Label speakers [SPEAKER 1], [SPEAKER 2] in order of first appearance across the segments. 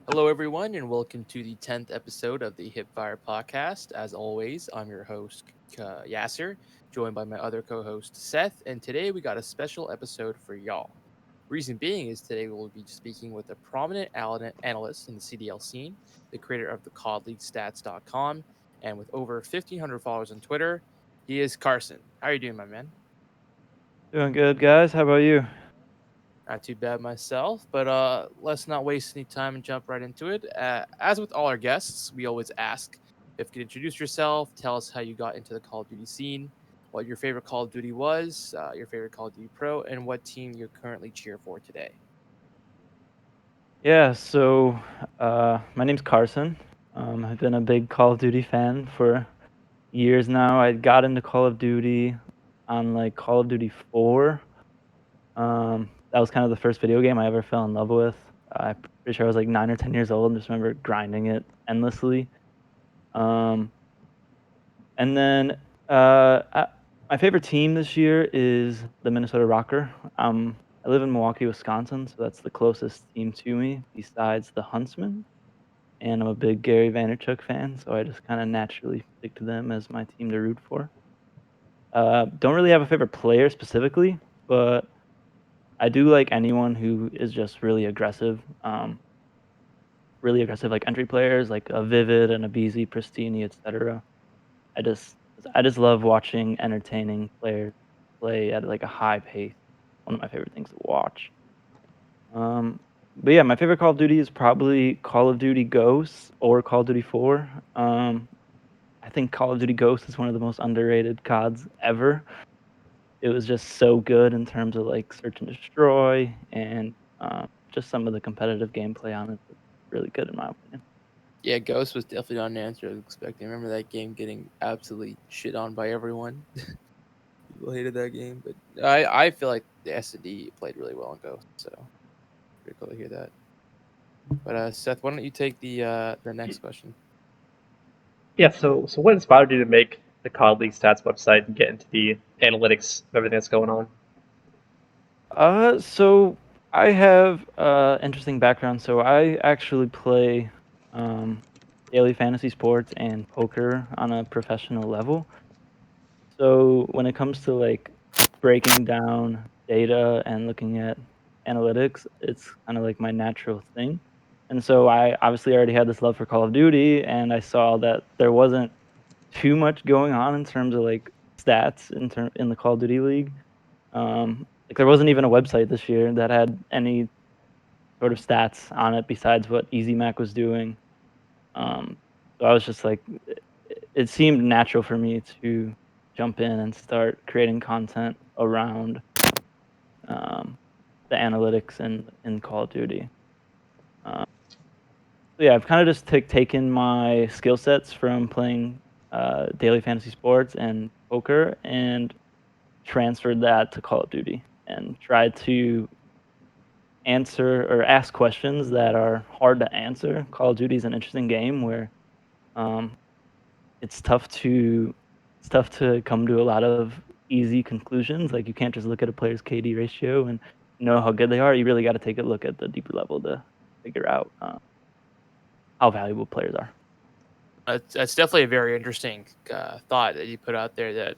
[SPEAKER 1] Hello, everyone, and welcome to the 10th episode of the Hipfire podcast. As always, I'm your host, Yasser, joined by my other co host, Seth, and today we got a special episode for y'all. Reason being is today we'll be speaking with a prominent analyst in the CDL scene, the creator of the CodLeagueStats.com, and with over 1,500 followers on Twitter, he is Karsen. How are you doing, my man?
[SPEAKER 2] Doing good, guys. How about you?
[SPEAKER 1] Not too bad myself, but let's not waste any time and jump right into it. As with all our guests, we always ask if you could introduce yourself, tell us how you got into the Call of Duty scene, what your favorite Call of Duty was, your favorite Call of Duty Pro, and what team you currently cheer for today.
[SPEAKER 2] Yeah, my name's Carson. I've been a big Call of Duty fan for years now. I got into Call of Duty on like Call of Duty 4. That was kind of the first video game I ever fell in love with. I'm pretty sure I was like 9 or 10 years old and just remember grinding it endlessly. Um, and then I, my favorite team this year is the Minnesota Rocker. I live in Milwaukee, Wisconsin, so that's the closest team to me besides the Huntsman. And I'm a big Gary Vaynerchuk fan, so I just kind of naturally picked them as my team to root for. Don't really have a favorite player specifically, but I do like anyone who is just really aggressive like entry players like a Vivid and a BZ, Pristini, etc. I just I just love watching entertaining players play at like a high pace. One of my favorite things to watch. Um, but yeah, my favorite Call of Duty is probably Call of Duty Ghosts or Call of Duty 4. I think Call of Duty Ghosts is one of the most underrated CODs ever. It was just so good in terms of like search and destroy and just some of the competitive gameplay on it. It's really good in my opinion.
[SPEAKER 1] Yeah, Ghost was definitely not an answer I was expecting. I remember that game getting absolutely shit on by everyone. People hated that game, but I feel like the S&D played really well in Ghost, so pretty cool to hear that. But Seth, why don't you take the next question?
[SPEAKER 3] Yeah, so what inspired you to make the COD League Stats website and get into the analytics of everything that's going on?
[SPEAKER 2] So I have interesting background. So I actually play um, daily fantasy sports and poker on a professional level. So when it comes to like breaking down data and looking at analytics, it's kind of like my natural thing. And so I obviously already had this love for Call of Duty, and I saw that there wasn't too much going on in terms of like stats in the Call of Duty League. Like there wasn't even a website this year that had any sort of stats on it besides what EasyMac was doing. Um, so I was just like, it seemed natural for me to jump in and start creating content around um, the analytics in Call of Duty. Um, so yeah, I've kind of just taken my skill sets from playing daily fantasy sports and poker and transferred that to Call of Duty and tried to answer or ask questions that are hard to answer. Call of Duty is an interesting game where um, it's tough to come to a lot of easy conclusions. Like you can't just look at a player's KD ratio and know how good they are. You really got to take a look at the deeper level to figure out how valuable players are.
[SPEAKER 1] That's definitely a very interesting thought that you put out there. That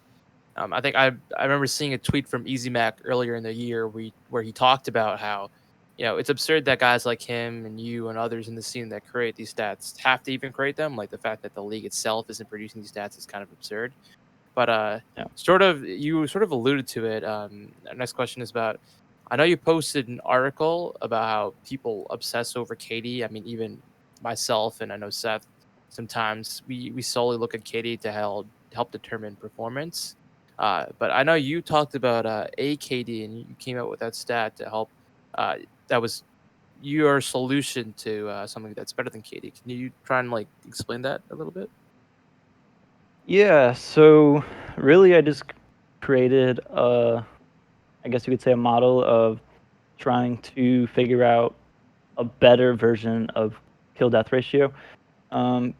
[SPEAKER 1] I think I remember seeing a tweet from EasyMac earlier in the year where he talked about how it's absurd that guys like him and you and others in the scene that create these stats have to even create them. Like the fact that the league itself isn't producing these stats is kind of absurd. But
[SPEAKER 2] Yeah.
[SPEAKER 1] sort of you sort of alluded to it. Our next question is about. I know you posted an article about how people obsess over Katie. I mean, even myself and I know Seth. Sometimes we solely look at Katie to help determine performance. But I know you talked about AKD and you came out with that stat to help. That was your solution to something that's better than Katie. Can you try and like explain that a little bit?
[SPEAKER 2] Yeah. So really, I just created I guess you could say, a model of trying to figure out a better version of kill death ratio.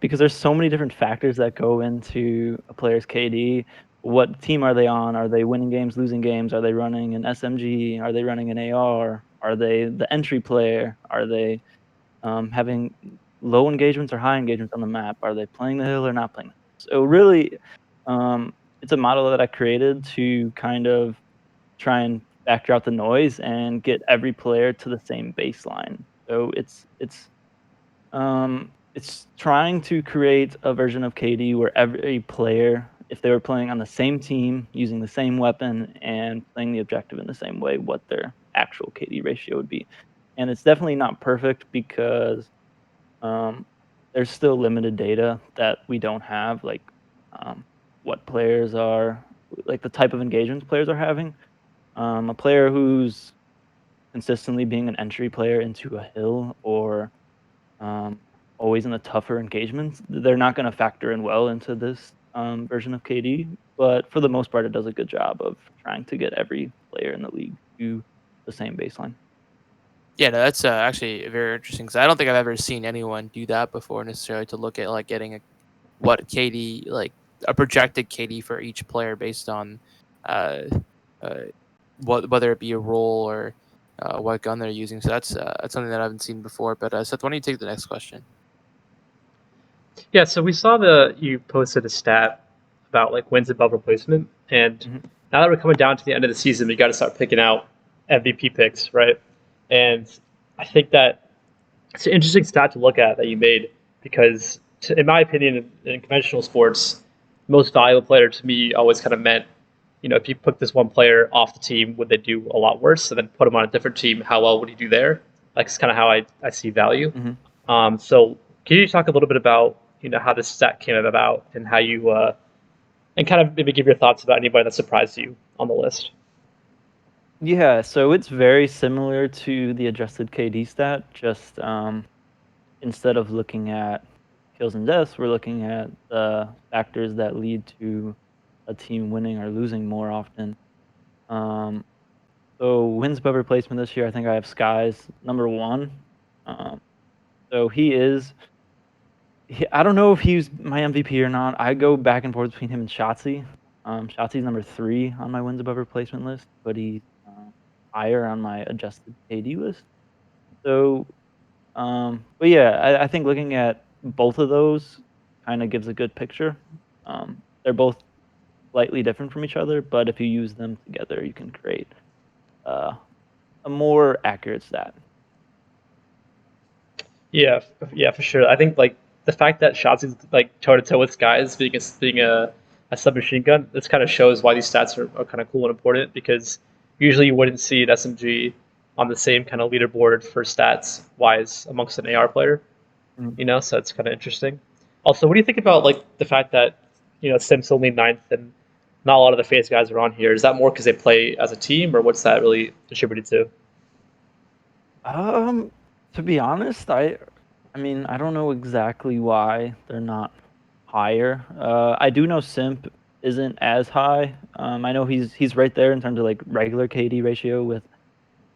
[SPEAKER 2] Because there's so many different factors that go into a player's KD. What team are they on? Are they winning games, losing games? Are they running an SMG? Are they running an AR? Are they the entry player? Are they having low engagements or high engagements on the map. Are they playing the hill or not playing? So really, it's a model that I created to kind of try and factor out the noise and get every player to the same baseline. So it's trying to create a version of KD where every player, if they were playing on the same team, using the same weapon, and playing the objective in the same way, what their actual KD ratio would be. And it's definitely not perfect because um, there's still limited data that we don't have, like what players are, like the type of engagements players are having. A player who's consistently being an entry player into a hill or um, always in the tougher engagements, they're not going to factor in well into this version of KD. But for the most part, it does a good job of trying to get every player in the league to the same baseline.
[SPEAKER 1] Yeah, no, that's actually very interesting because I don't think I've ever seen anyone do that before necessarily to look at like getting what KD like a projected KD for each player based on uh, uh, whether it be a role or what gun they're using. So that's something that I haven't seen before. But Seth, why don't you take the next question?
[SPEAKER 3] Yeah, so we saw you posted a stat about like wins above replacement, and
[SPEAKER 2] Mhm.
[SPEAKER 3] now that we're coming down to the end of the season, we got to start picking out MVP picks, right? And I think that it's an interesting stat to look at that you made because, in my opinion, in conventional sports, most valuable player to me always kind of meant, if you put this one player off the team, would they do a lot worse? And then put him on a different team, how well would he do there? Like, it's kind of how I see value.
[SPEAKER 2] Mhm.
[SPEAKER 3] So can you talk a little bit about how this stat came about and how you and kind of maybe give your thoughts about anybody that surprised you on the list?
[SPEAKER 2] Yeah, so it's very similar to the adjusted KD stat. Just instead of looking at kills and deaths, we're looking at the factors that lead to a team winning or losing more often. Um, so wins above replacement this year, I think I have Skies number one. Um, so I don't know if he's my MVP or not. I go back and forth between him and Shotzi. Shotzi's number three on my wins above replacement list, but he's higher on my adjusted KD list. So, but yeah, I think looking at both of those kind of gives a good picture. They're both slightly different from each other, but if you use them together, you can create uh, a more accurate stat.
[SPEAKER 3] Yeah, yeah, for sure. I think like the fact that Shotzi's like toe to toe with Skies being a submachine gun, this kind of shows why these stats are kind of cool and important because usually you wouldn't see an SMG on the same kind of leaderboard for stats wise amongst an AR player.
[SPEAKER 2] Mm.
[SPEAKER 3] So it's kind of interesting. Also, what do you think about like the fact that Sim's only ninth and not a lot of the face guys are on here? Is that more because they play as a team, or what's that really attributed to?
[SPEAKER 2] Um, to be honest, I mean, I don't know exactly why they're not higher. I do know Simp isn't as high. I know he's right there in terms of like regular KD ratio with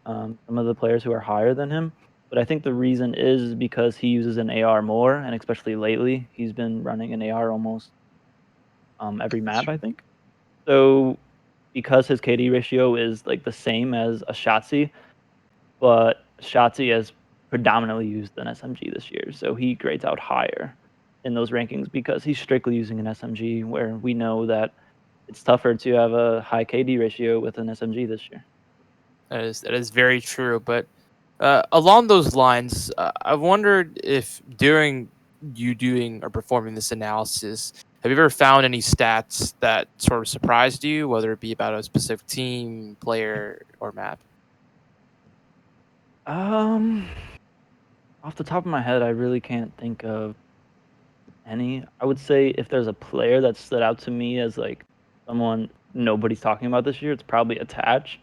[SPEAKER 2] some of the players who are higher than him. But I think the reason is because he uses an AR more, and especially lately, he's been running an AR almost every map, I think. So because his KD ratio is like the same as a Shotzi, but Shotzi has predominantly used an SMG this year, so he grades out higher in those rankings because he's strictly using an SMG, where we know that it's tougher to have a high KD ratio with an SMG this year.
[SPEAKER 1] That is very true. But along those lines, I wondered if during you doing or performing this analysis, have you ever found any stats that sort of surprised you, whether it be about a specific team, player, or map?
[SPEAKER 2] Um, Off the top of my head, I really can't think of any. I would say if there's a player that stood out to me as like someone nobody's talking about this year, it's probably Attach.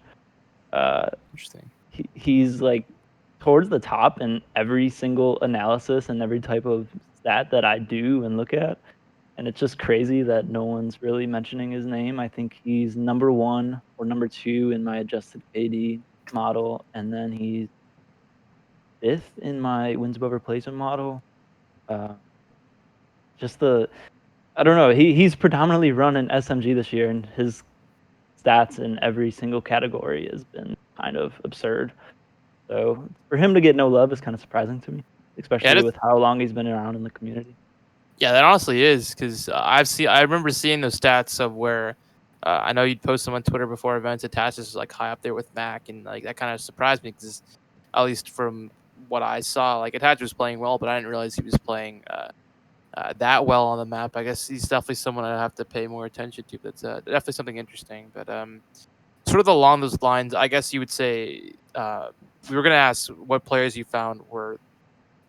[SPEAKER 2] Uh,
[SPEAKER 1] Interesting.
[SPEAKER 2] he's like towards the top in every single analysis and every type of stat that I do and look at. And it's just crazy that no one's really mentioning his name. I think he's number one or number two in my adjusted KD model, and then he's fifth in my wins above replacement model. Uh, just the I don't know. He's predominantly run an SMG this year, and his stats in every single category has been kind of absurd. So for him to get no love is kind of surprising to me. especially with how long he's been around in the community.
[SPEAKER 1] Yeah, that honestly is, because I remember seeing those stats of where I know you'd post them on Twitter before events. Attach is like high up there with Mac, and like that kind of surprised me because at least from what I saw, like Attach was playing well, but I didn't realize he was playing that well on the map. I guess he's definitely someone I have to pay more attention to. That's definitely something interesting. But sort of along those lines, I guess you would say we were going to ask what players you found were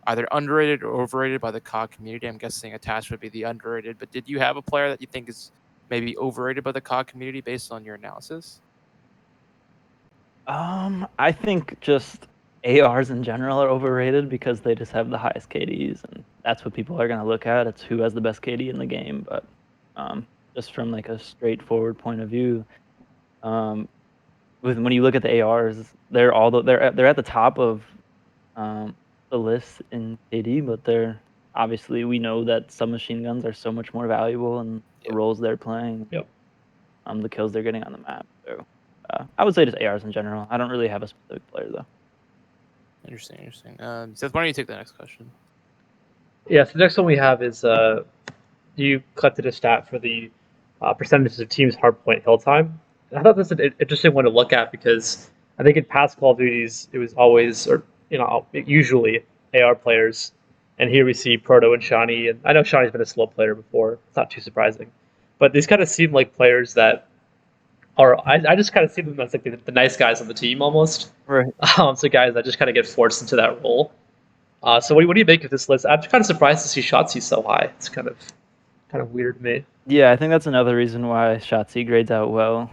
[SPEAKER 1] either underrated or overrated by the COD community. I'm guessing Attach would be the underrated, but did you have a player that you think is maybe overrated by the COD community based on your analysis?
[SPEAKER 2] I think just ARs in general are overrated because they just have the highest KDs, and that's what people are gonna look at. It's who has the best KD in the game. But just from like a straightforward point of view, when you look at the ARs, they're at the top of the list in KD, but obviously we know that submachine guns are so much more valuable in the roles they're playing.
[SPEAKER 3] Yep.
[SPEAKER 2] The kills they're getting on the map. So I would say just ARs in general. I don't really have a specific player though.
[SPEAKER 1] Interesting. Seth, why don't you take the next question?
[SPEAKER 3] Yeah, so the next one we have is you collected a stat for the percentages of teams' hardpoint hill time. And I thought this was an interesting one to look at because I think in past Call of Duties it was always, or usually AR players, and here we see Proto and Shawnee, and I know Shawnee's been a slow player before. It's not too surprising, but these kind of seem like players that are. I just kind of see them as like the nice guys on the team almost.
[SPEAKER 2] Right.
[SPEAKER 3] So guys that just kind of get forced into that role. So what do you make of this list? I'm kind of surprised to see Shotzi so high. It's kind of weird to me.
[SPEAKER 2] Yeah, I think that's another reason why Shotzi grades out well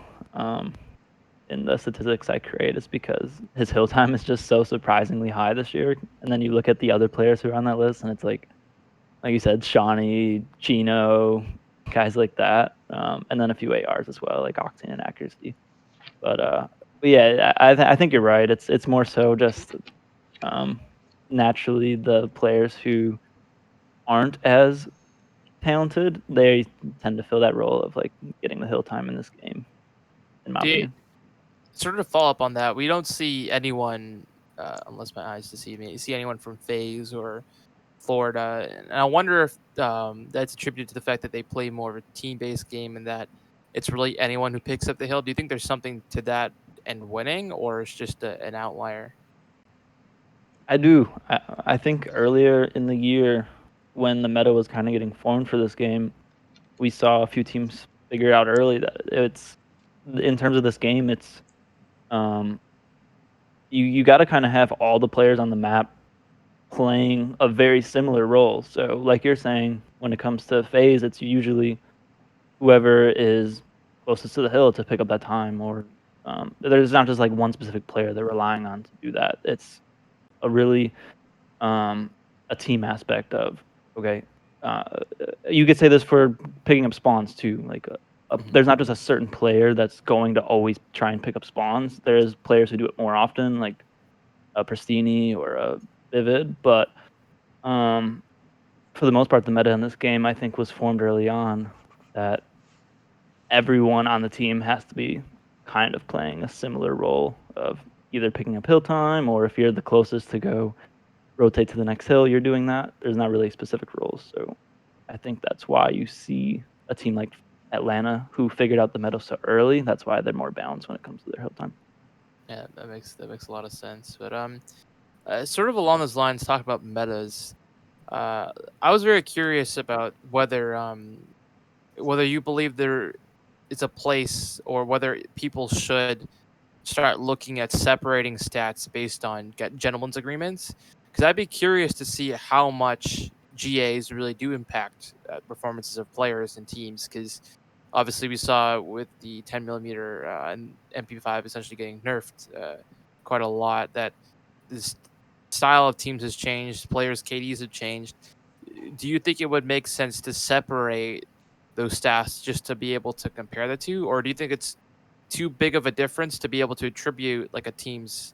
[SPEAKER 2] in the statistics I create, is because his hill time is just so surprisingly high this year. And then you look at the other players who are on that list, and it's like you said, Shawnee, Chino, guys like that, and then a few ARs as well, like Octane and Accuracy. But yeah, I think you're right. It's more so just naturally the players who aren't as talented, they tend to fill that role of like getting the hill time in this game, in my opinion.
[SPEAKER 1] Sort of follow up on that, we don't see anyone, unless my eyes deceive me, see anyone from FaZe or Florida, and I wonder if that's attributed to the fact that they play more of a team-based game and that it's really anyone who picks up the hill. Do you think there's something to that and winning, or it's just an outlier?
[SPEAKER 2] I do. I think earlier in the year, when the meta was kind of getting formed for this game, we saw a few teams figure out early that it's, in terms of this game, it's you got to kind of have all the players on the map playing a very similar role. So like you're saying, when it comes to FaZe, it's usually whoever is closest to the hill to pick up that time, or there's not just like one specific player they're relying on to do that. It's a really a team aspect of, okay, you could say this for picking up spawns too. Like there's not just a certain player that's going to always try and pick up spawns. There's players who do it more often, like a Pristini or a Vivid. But for the most part, the meta in this game, I think, was formed early on that everyone on the team has to be kind of playing a similar role of either picking up hill time, or if you're the closest to go rotate to the next hill, you're doing that. There's not really specific roles. So I think that's why you see a team like Atlanta, who figured out the meta so early. That's why they're more balanced when it comes to their hill time.
[SPEAKER 1] Yeah, that makes a lot of sense. But sort of along those lines, talk about metas. I was very curious about whether you believe there is a place, or whether people should start looking at separating stats based on gentlemen's agreements, because I'd be curious to see how much GAs really do impact performances of players and teams, because obviously we saw with the 10 millimeter and MP5 essentially getting nerfed quite a lot, that this style of teams has changed, players' KDs have changed. Do you think it would make sense to separate those stats just to be able to compare the two, or do you think it's too big of a difference to be able to attribute like a team's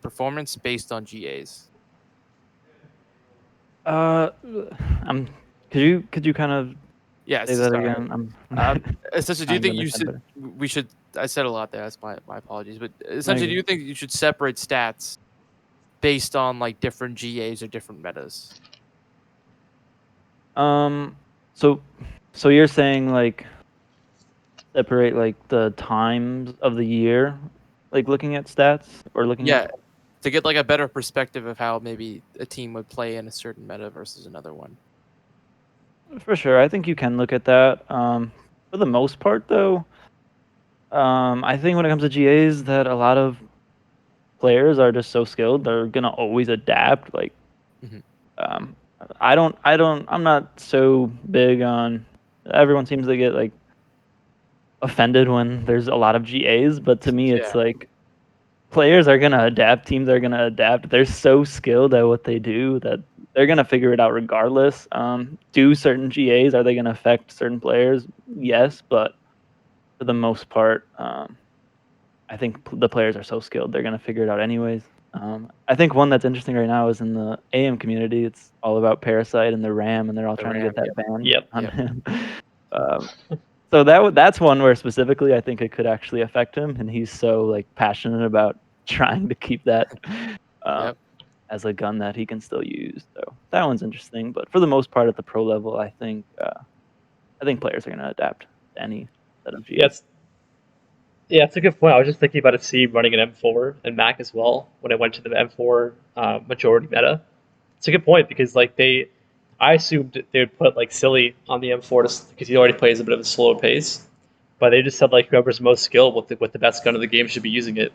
[SPEAKER 1] performance based on GAs?
[SPEAKER 2] Could you kind of say that
[SPEAKER 1] Sorry.
[SPEAKER 2] again?
[SPEAKER 1] Essentially, do you think we should? I said a lot there. That's my apologies. But essentially, do you think you should separate stats based on like different GAs or different metas?
[SPEAKER 2] So you're saying like separate like the times of the year, like looking at stats or looking
[SPEAKER 1] Yeah,
[SPEAKER 2] at
[SPEAKER 1] to get like a better perspective of how maybe a team would play in a certain meta versus another one.
[SPEAKER 2] for sure. I think you can look at that. For the most part, though, I think when it comes to GAs, that a lot of players are just so skilled they're gonna always adapt. Like,
[SPEAKER 1] Mhm.
[SPEAKER 2] um, I'm not so big on. Everyone seems to get like offended when there's a lot of GAs, but to me, it's
[SPEAKER 1] Yeah,
[SPEAKER 2] like players are gonna adapt, teams are gonna adapt. They're so skilled at what they do that they're gonna figure it out regardless. Do certain GAs are they gonna affect certain players? Yes, but for the most part, I think the players are so skilled they're gonna figure it out anyways. I think one that's interesting right now is in the AM community. It's all about Parasite and the Ram, and they're all
[SPEAKER 1] the
[SPEAKER 2] trying to
[SPEAKER 1] RAM.
[SPEAKER 2] get that ban
[SPEAKER 3] Yep.
[SPEAKER 2] on
[SPEAKER 1] Yep.
[SPEAKER 2] him. um, so that's one where specifically I think it could actually affect him, and he's so like passionate about trying to keep that um,
[SPEAKER 1] Yep.
[SPEAKER 2] as a gun that he can still use. So that one's interesting. But for the most part, at the pro level, I think players are going to adapt to any set of GAs.
[SPEAKER 3] Yes. Yeah, it's a good point. I was just thinking about a C running an M4 and Mac as well when I went to the M4 majority meta. It's a good point because like I assumed they would put like Silly on the M4 because he already plays a bit of a slower pace, but they just said like whoever's most skilled with the best gun of the game should be using it.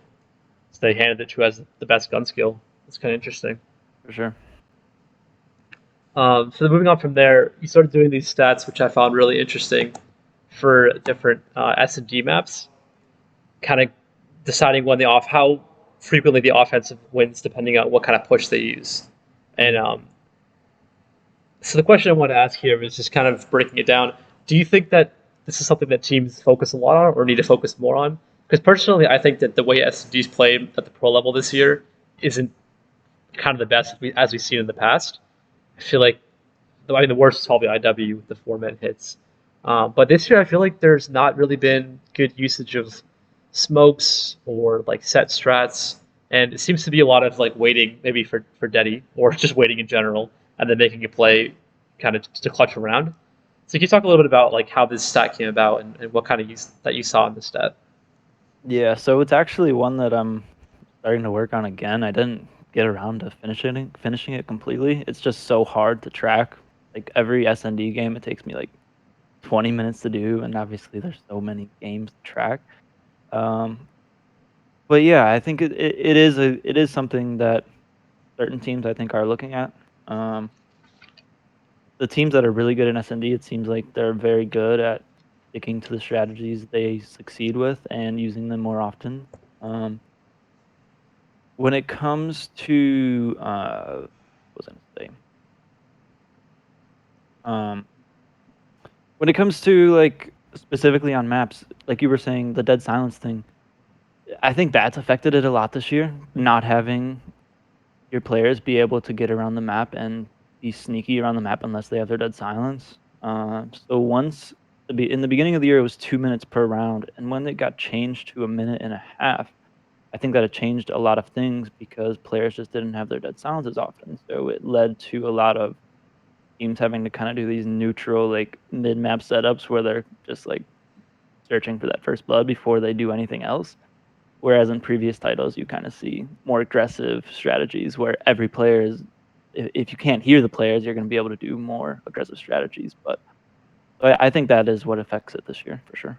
[SPEAKER 3] So they handed it to who has the best gun skill. It's kind of interesting.
[SPEAKER 2] For sure.
[SPEAKER 3] So moving on from there, you started doing these stats, which I found really interesting for different S&D maps, kind of deciding when how frequently the offensive wins depending on what kind of push they use. And so the question I want to ask here is just kind of breaking it down. Do you think that this is something that teams focus a lot on or need to focus more on? Because personally, I think that the way S&Ds play at the pro level this year isn't kind of the best as we've seen in the past. I feel like the worst is probably IW with the 4-man hits. But this year, I feel like there's not really been good usage of smokes or like set strats, and it seems to be a lot of like waiting, maybe for Deddy or just waiting in general, and then making a play, kind of to clutch around. So can you talk a little bit about like how this stat came about and what kind of use that you saw in the stat?
[SPEAKER 2] Yeah, so it's actually one that I'm starting to work on again. I didn't get around to finishing it completely. It's just so hard to track. Like every SND game, it takes me like 20 minutes to do, and obviously there's so many games to track. Um, but yeah, I think it is something that certain teams I think are looking at. Um, the teams that are really good in SND, it seems like they're very good at sticking to the strategies they succeed with and using them more often. Um, when it comes to what was I gonna say? Um, when it comes to like specifically on maps, like you were saying, the dead silence thing, I think that's affected it a lot this year. Not having your players be able to get around the map and be sneaky around the map unless they have their dead silence. So once in the beginning of the year, it was 2 minutes per round, and when it got changed to a minute and a half, I think that it changed a lot of things because players just didn't have their dead silence as often. So it led to a lot of teams having to kind of do these neutral, like mid map setups where they're just like searching for that first blood before they do anything else. Whereas in previous titles, you kind of see more aggressive strategies where every player is, if you can't hear the players, you're going to be able to do more aggressive strategies. But I think that is what affects it this year for sure.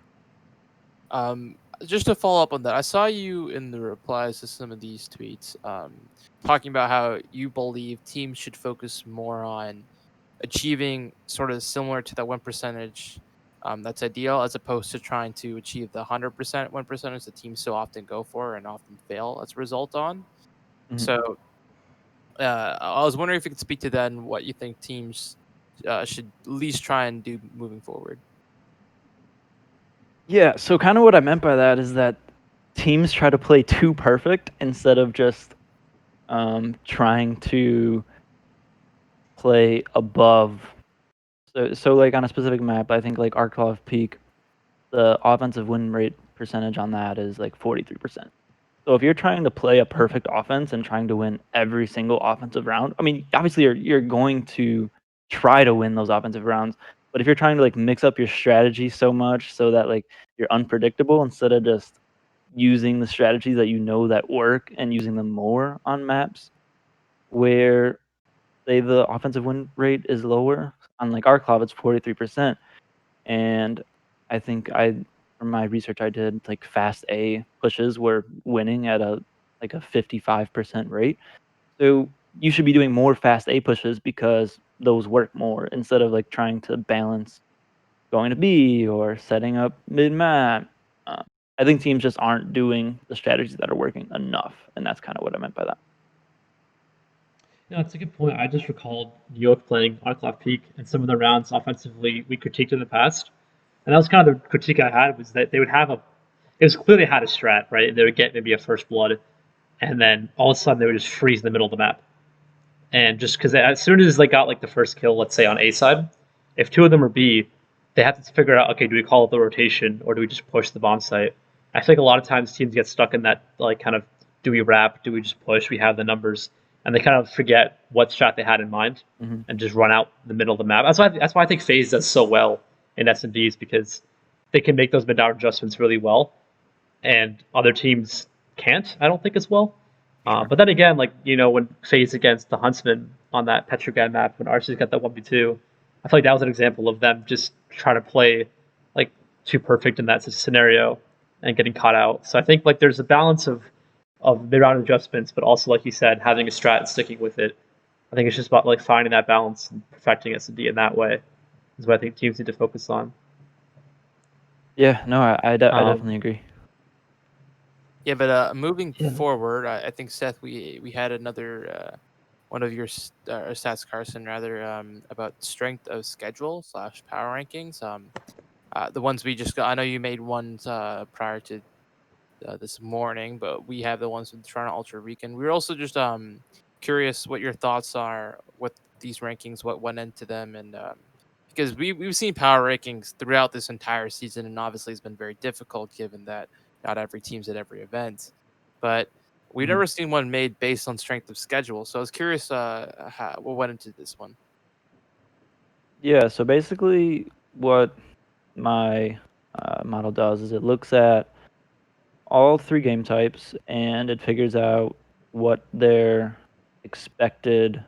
[SPEAKER 1] Just to follow up on that, I saw you in the replies to some of these tweets, talking about how you believe teams should focus more on achieving sort of similar to that win percentage, that's ideal, as opposed to trying to achieve the 100% win percentage that teams so often go for and often fail as a result on.
[SPEAKER 2] Mhm.
[SPEAKER 1] So I was wondering if you could speak to that and what you think teams should at least try and do moving forward.
[SPEAKER 2] Yeah, so kind of what I meant by that is that teams try to play too perfect instead of just trying to play above. So like on a specific map, I think like Arklov Peak, the offensive win rate percentage on that is like 43%. So if you're trying to play a perfect offense and trying to win every single offensive round, I mean, obviously you're going to try to win those offensive rounds, but if you're trying to like mix up your strategy so much so that like you're unpredictable instead of just using the strategies that you know that work and using them more on maps where say the offensive win rate is lower. On like our club, it's 43%, and I think from my research I did, like fast A pushes were winning at a like a 55% rate. So you should be doing more fast A pushes because those work more instead of like trying to balance going to B or setting up mid map. Uh, I think teams just aren't doing the strategies that are working enough, and that's kind of what I meant by that.
[SPEAKER 3] Yeah, that's a good point. I just recalled New York playing Arclaf Peak and some of the rounds offensively we critiqued in the past. And that was kind of the critique I had was that they would have it was clear they had a strat, right? They would get maybe a first blood, and then all of a sudden they would just freeze in the middle of the map. And just because as soon as they got like the first kill, let's say on A side, if two of them are B, they have to figure out, okay, do we call up the rotation or do we just push the bomb site? I think a lot of times teams get stuck in that like kind of do we wrap, do we just push? We have the numbers, and they kind of forget what strat they had in mind and just run out the middle of the map. That's why I think FaZe does so well in SMDs because they can make those mid-down adjustments really well, and other teams can't. I don't think as well. But then again, like when FaZe against the Huntsman on that Petrograd map, when Archie's got that 1v2, I feel like that was an example of them just trying to play like too perfect in that scenario and getting caught out. So I think like there's a balance of mid-round adjustments, but also like you said, having a strat and sticking with it. I think it's just about like finding that balance and perfecting S&D in that way is what I think teams need to focus on.
[SPEAKER 2] Yeah, no, I definitely agree.
[SPEAKER 1] Yeah, but moving forward, I think Seth, we had another one of your stats, Karsen, rather, about strength of schedule / power rankings. The ones we just got. I know you made ones prior to this morning, but we have the ones with Toronto Ultra Weekend. We were also just curious what your thoughts are with these rankings, what went into them, and because we've seen power rankings throughout this entire season, and obviously it's been very difficult given that not every team's at every event, but we've never seen one made based on strength of schedule. So I was curious what went into this one.
[SPEAKER 2] Yeah, so basically what my model does is it looks at all three game types and it figures out what their expected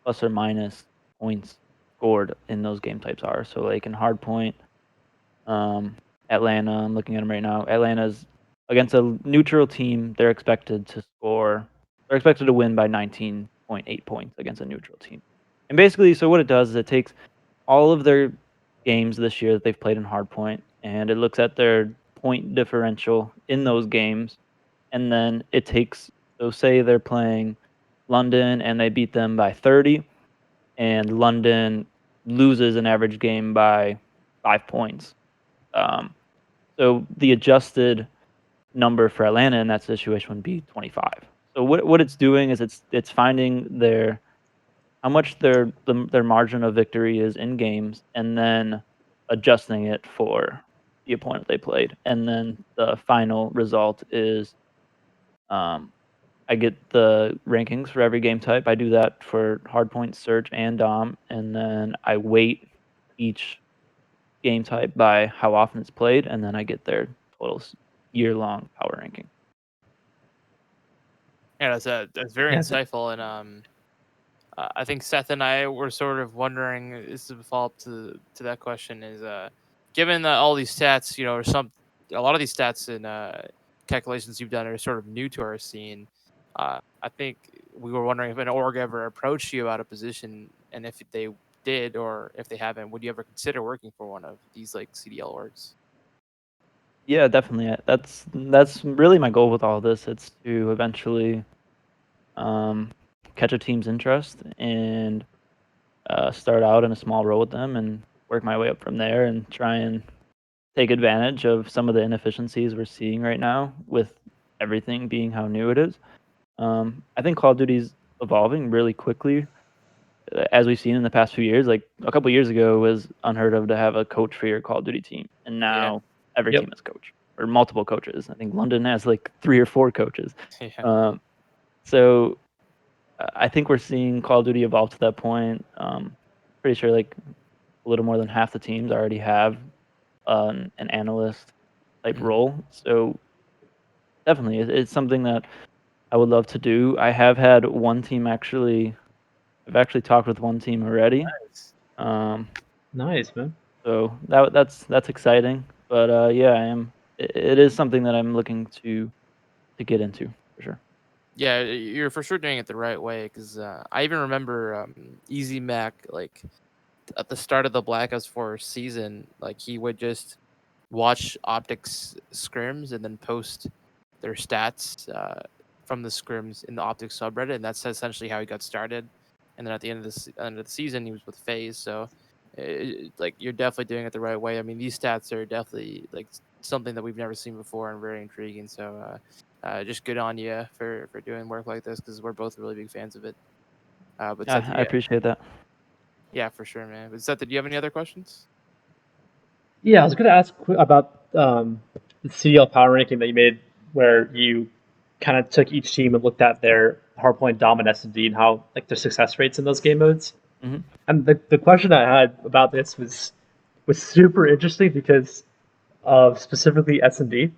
[SPEAKER 2] plus or minus points scored in those game types are. So like in Hardpoint, Atlanta, I'm looking at them right now. Atlanta's against a neutral team, they're expected to win by 19.8 points against a neutral team. And basically, so what it does is it takes all of their games this year that they've played in Hardpoint, and it looks at their point differential in those games, and then it takes, so say they're playing London and they beat them by 30, and London loses an average game by 5 points. So the adjusted number for Atlanta in that situation would be 25. So what it's doing is it's finding how much their margin of victory is in games, and then adjusting it for the opponent they played, and then the final result is I get the rankings for every game type. I do that for Hardpoint, Search, and Dom, and then I weight each game type by how often it's played, and then I get their total year-long power ranking.
[SPEAKER 1] Yeah, that's very insightful, and I think Seth and I were sort of wondering. This is a follow up to that question: is given that all these stats, or a lot of these stats and calculations you've done are sort of new to our scene. I think we were wondering if an org ever approached you about a position, and if they did, or if they haven't, would you ever consider working for one of these like CDL orgs?
[SPEAKER 2] Yeah, definitely. That's really my goal with all this. It's to eventually catch a team's interest and start out in a small role with them and work my way up from there and try and take advantage of some of the inefficiencies we're seeing right now with everything being how new it is. I think Call of Duty's evolving really quickly, as we've seen in the past few years. Like a couple years ago, it was unheard of to have a coach for your Call of Duty team, and
[SPEAKER 1] Yeah.
[SPEAKER 2] now every team is a coach. or multiple coaches. I think London has like 3 or 4 coaches.
[SPEAKER 1] Yeah.
[SPEAKER 2] So I think we're seeing Call of Duty evolve to that point. Pretty sure like a little more than half the teams already have an analyst type
[SPEAKER 1] Mhm.
[SPEAKER 2] role. So definitely, it's something that I would love to do. I have had one team actually. I've actually talked with one team already.
[SPEAKER 1] Nice.
[SPEAKER 3] Nice, man.
[SPEAKER 2] So that's exciting. But yeah, I am. It is something that I'm looking to get into for sure.
[SPEAKER 1] Yeah, you're for sure doing it the right way because I even remember Easy Mac, like at the start of the Black Ops 4 season, like he would just watch optics scrims and then post their stats from the scrims in the optics subreddit, and that's essentially how he got started. And then at the end of the season, he was with FaZe. So, like you're definitely doing it the right way. I mean, these stats are definitely like something that we've never seen before and very intriguing. So, just good on you for doing work like this because we're both really big fans of it. But Seth,
[SPEAKER 2] Yeah, I appreciate that.
[SPEAKER 1] yeah, for sure, man. But Seth, did you have any other questions?
[SPEAKER 3] Yeah, I was going to ask about the CDL power ranking that you made, where you kind of took each team and looked at their hardpoint, dom, and S&D and how like their success rates in those game modes.
[SPEAKER 2] Mhm.
[SPEAKER 3] And the question I had about this was super interesting because of specifically S&D.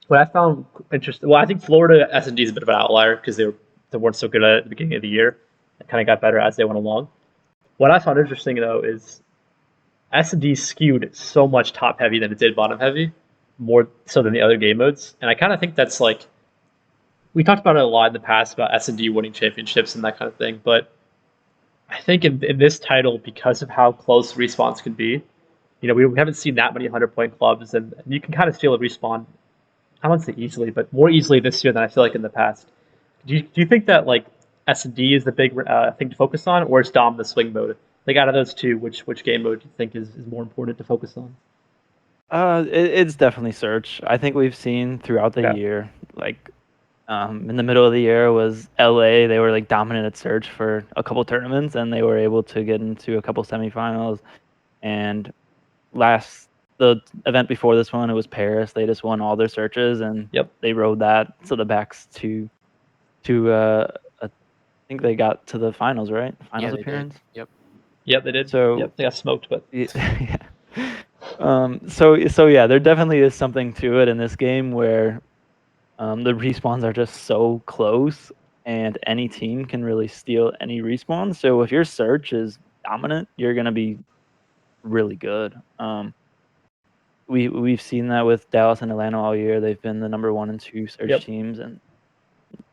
[SPEAKER 3] What I found interesting, well, I think Florida S&D is a bit of an outlier because they weren't so good at it at the beginning of the year. It kind of got better as they went along. What I found interesting though is S&D skewed so much top heavy than it did bottom heavy, more so than the other game modes. And I kind of think that's like we talked about it a lot in the past about S&D winning championships and that kind of thing. But I think in this title, because of how close respawns can be, we haven't seen that many 100-point clubs, and you can kind of steal a respawn. I don't say easily, but more easily this year than I feel like in the past. Do you think that like S&D is the big thing to focus on, or is Dom the swing mode? Like out of those two, which game mode do you think is more important to focus on?
[SPEAKER 2] It's definitely search. I think we've seen throughout the
[SPEAKER 3] Okay.
[SPEAKER 2] year, like in the middle of the year was LA. They were like dominant at search for a couple tournaments, and they were able to get into a couple semifinals. And the event before this one, it was Paris. They just won all their searches, and
[SPEAKER 3] Yep.
[SPEAKER 2] they rode that to the backs to I think they got to the finals, right?
[SPEAKER 1] Yeah,
[SPEAKER 2] Finals
[SPEAKER 1] they did.
[SPEAKER 2] appearance.
[SPEAKER 1] Yep.
[SPEAKER 3] Yep, they did.
[SPEAKER 2] So
[SPEAKER 3] Yep, they got smoked, but
[SPEAKER 2] yeah. So yeah, there definitely is something to it in this game where the respawns are just so close, and any team can really steal any respawn. So if your search is dominant, you're gonna be really good. We've seen that with Dallas and Atlanta all year. They've been the number 1 and 2 search
[SPEAKER 3] yep.
[SPEAKER 2] teams, and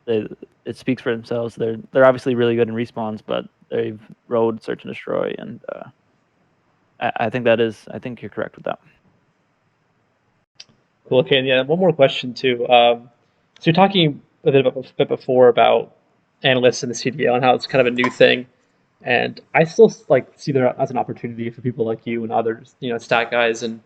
[SPEAKER 2] they it speaks for themselves. They're obviously really good in respawns, but they've rode search and destroy, and I think I think you're correct with that.
[SPEAKER 3] Cool. Okay, and yeah, one more question too. So you're talking a bit before about analysts in the CDL and how it's kind of a new thing, and I still like see there as an opportunity for people like you and others, stat guys and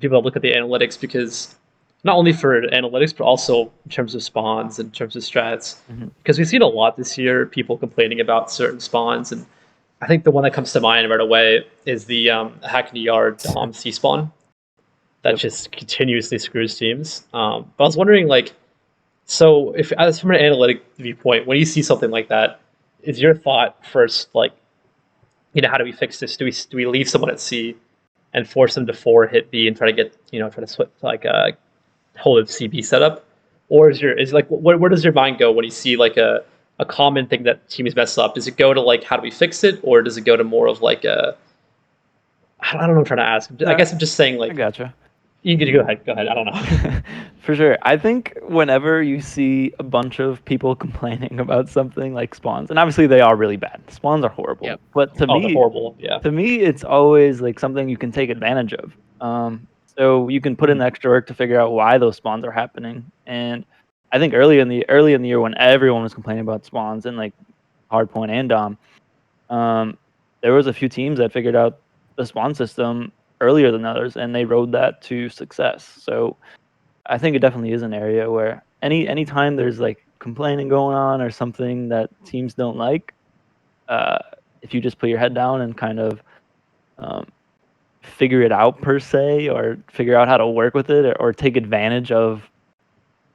[SPEAKER 3] people that look at the analytics because not only for analytics but also in terms of spawns and in terms of strats,
[SPEAKER 2] Mhm.
[SPEAKER 3] because we've seen a lot this year people complaining about certain spawns, and I think the one that comes to mind right away is the Hackney Yard Dom C spawn that
[SPEAKER 2] Yep.
[SPEAKER 3] just continuously screws teams. But I was wondering, like, so if as from an analytic viewpoint, when you see something like that, is your thought first like, how do we fix this? Do we leave someone at C and force them to 4 hit B and try to get try to switch like hold of CB setup, or is like where does your mind go when you see like a common thing that teams mess up? Does it go to like how do we fix it, or does it go to more of like a I don't know what I'm trying to ask. I guess I'm just saying
[SPEAKER 2] I
[SPEAKER 3] like
[SPEAKER 2] gotcha.
[SPEAKER 3] you can go ahead. Go ahead. I don't know.
[SPEAKER 2] For sure. I think whenever you see a bunch of people complaining about something like spawns, and obviously they are really bad. Spawns are horrible.
[SPEAKER 1] Yep.
[SPEAKER 2] But
[SPEAKER 3] Oh, they're horrible. Yeah.
[SPEAKER 2] to me, it's always like something you can take advantage of. So you can put in the extra work to figure out why those spawns are happening. And I think early in the year when everyone was complaining about spawns and like Hardpoint and Dom, um, there was a few teams that figured out the spawn system earlier than others, and they rode that to success. So I think it definitely is an area where anytime there's like complaining going on or something that teams don't like, uh, if you just put your head down and kind of um, figure it out per se, or figure out how to work with it, or take advantage of,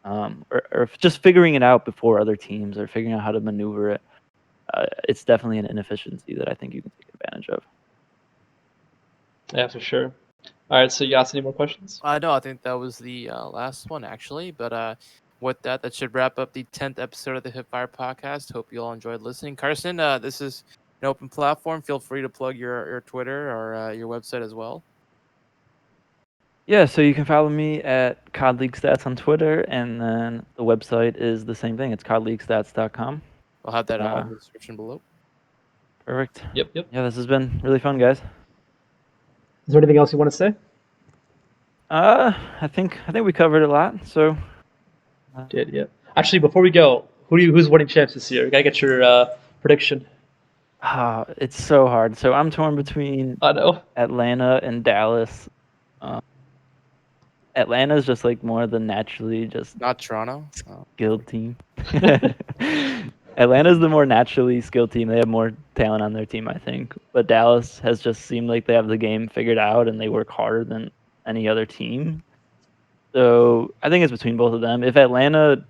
[SPEAKER 2] or just figuring it out before other teams, or figuring out how to maneuver it. It's definitely an inefficiency that I think you can take advantage of.
[SPEAKER 3] Yeah, for sure. All right, so you asked any more questions?
[SPEAKER 1] No, I think that was the last one actually. But with that should wrap up the 10th episode of the Hipfire podcast. Hope you all enjoyed listening. Karsen, this is an open platform. Feel free to plug your Twitter or your website as well.
[SPEAKER 2] Yeah, so you can follow me at CodLeagueStats on Twitter, and then the website is the same thing. It's CodLeagueStats.com.
[SPEAKER 1] I'll have that in the description below.
[SPEAKER 2] Perfect.
[SPEAKER 3] Yep.
[SPEAKER 2] Yeah, this has been really fun, guys.
[SPEAKER 3] Is there anything else you want to say?
[SPEAKER 2] I think we covered a lot. So
[SPEAKER 3] Did, yeah. Actually, before we go, who's winning champs this year? You gotta get your prediction.
[SPEAKER 2] it's so hard. So I'm torn between
[SPEAKER 3] I know.
[SPEAKER 2] Atlanta and Dallas. Atlanta's just like more the naturally just
[SPEAKER 1] Not Toronto.
[SPEAKER 2] skilled team. Atlanta's the more naturally skilled team. They have more talent on their team, I think. But Dallas has just seemed like they have the game figured out and they work harder than any other team. So I think it's between both of them. If Atlanta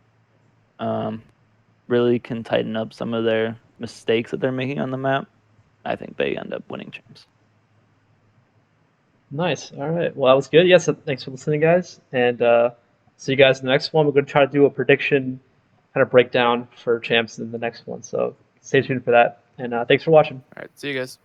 [SPEAKER 2] really can tighten up some of their mistakes that they're making on the map, I think they end up winning champs.
[SPEAKER 3] Nice. All right. Well, that was good. Yes. Thanks for listening, guys. And see you guys in the next one. We're going to try to do a prediction kind of breakdown for champs in the next one. So stay tuned for that. And thanks for watching.
[SPEAKER 1] All right. See you guys.